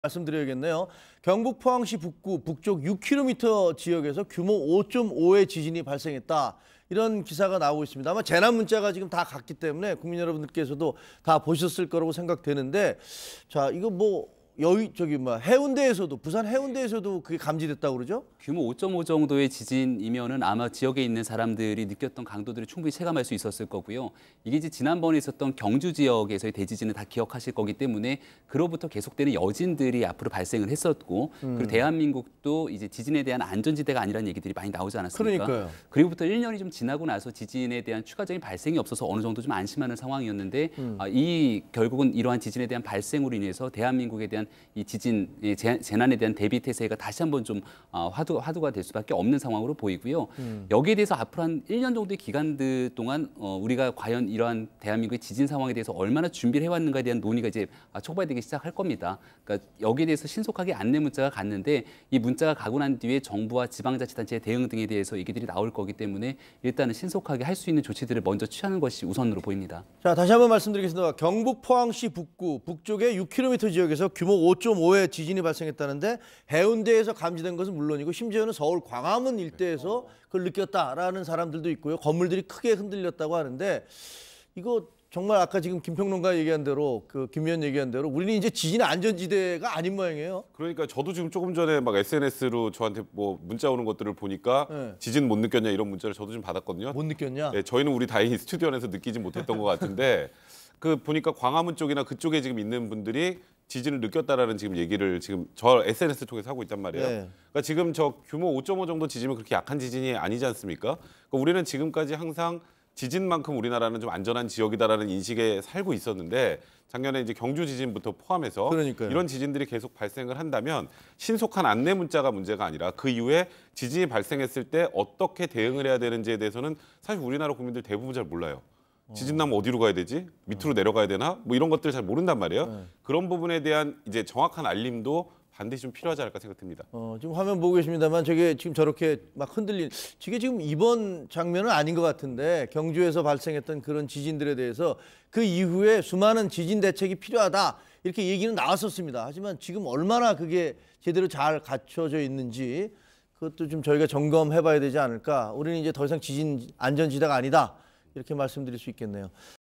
말씀드려야겠네요. 경북 포항시 북구 북쪽 6km 지역에서 규모 5.5의 지진이 발생했다. 이런 기사가 나오고 있습니다. 아마 재난 문자가 지금 다 갔기 때문에 국민 여러분들께서도 다 보셨을 거라고 생각되는데, 자, 이거 해운대에서도, 부산 해운대에서도 그게 감지됐다고 그러죠? 규모 5.5 정도의 지진이면은 아마 지역에 있는 사람들이 느꼈던 강도들을 충분히 체감할 수 있었을 거고요. 이게 이제 지난번에 있었던 경주 지역에서의 대지진을 다 기억하실 거기 때문에 그로부터 계속되는 여진들이 앞으로 발생을 했었고, 그리고 대한민국도 이제 지진에 대한 안전지대가 아니라는 얘기들이 많이 나오지 않았습니까? 그러니까요. 그리고부터 1년이 좀 지나고 나서 지진에 대한 추가적인 발생이 없어서 어느 정도 좀 안심하는 상황이었는데, 이 결국은 이러한 지진에 대한 발생으로 인해서 대한민국에 대한 이 지진 재난에 대한 대비 태세가 다시 한번 좀 화두가 될 수밖에 없는 상황으로 보이고요. 여기에 대해서 앞으로 한 1년 정도의 기간들 동안 우리가 과연 이러한 대한민국의 지진 상황에 대해서 얼마나 준비를 해왔는가에 대한 논의가 이제 촉발되기 시작할 겁니다. 그러니까 여기에 대해서 신속하게 안내 문자가 갔는데, 이 문자가 가고 난 뒤에 정부와 지방자치단체의 대응 등에 대해서 얘기들이 나올 거기 때문에 일단은 신속하게 할 수 있는 조치들을 먼저 취하는 것이 우선으로 보입니다. 자, 다시 한번 말씀드리겠습니다. 경북 포항시 북구 북쪽의 6km 지역에서 규모 5.5의 지진이 발생했다는데, 해운대에서 감지된 것은 물론이고 심지어는 서울 광화문 일대에서 그걸 느꼈다라는 사람들도 있고요. 건물들이 크게 흔들렸다고 하는데, 이거 정말 아까 지금 김평론가 얘기한 대로, 김 의원 얘기한 대로 우리는 이제 지진 안전지대가 아닌 모양이에요. 그러니까 저도 지금 조금 전에 막 SNS로 저한테 뭐 문자 오는 것들을 보니까 네. 지진 못 느꼈냐 이런 문자를 저도 좀 받았거든요. 못 느꼈냐? 네, 저희는 우리 다행히 스튜디오 안에서 느끼지 못했던 것 같은데, 보니까 광화문 쪽이나 그쪽에 지금 있는 분들이 지진을 느꼈다라는 지금 얘기를 지금 저 SNS 통해서 하고 있단 말이에요. 네. 그러니까 지금 저 규모 5.5 정도 지진이면 그렇게 약한 지진이 아니지 않습니까? 그러니까 우리는 지금까지 항상 지진만큼 우리나라는 좀 안전한 지역이다라는 인식에 살고 있었는데, 작년에 이제 경주 지진부터 포함해서 그러니까요. 이런 지진들이 계속 발생을 한다면 신속한 안내 문자가 문제가 아니라 그 이후에 지진이 발생했을 때 어떻게 대응을 해야 되는지에 대해서는 사실 우리나라 국민들 대부분 잘 몰라요. 지진 나면 어디로 가야 되지? 밑으로 내려가야 되나? 뭐 이런 것들 잘 모른단 말이에요. 네. 그런 부분에 대한 이제 정확한 알림도 반드시 좀 필요하지 않을까 생각됩니다. 지금 화면 보고 계십니다만, 저게 지금 저렇게 막 저게 지금 이번 장면은 아닌 것 같은데, 경주에서 발생했던 그런 지진들에 대해서 그 이후에 수많은 지진 대책이 필요하다 이렇게 얘기는 나왔었습니다. 하지만 지금 얼마나 그게 제대로 잘 갖춰져 있는지 그것도 좀 저희가 점검해 봐야 되지 않을까. 우리는 이제 더 이상 지진 안전지대가 아니다 이렇게 말씀드릴 수 있겠네요.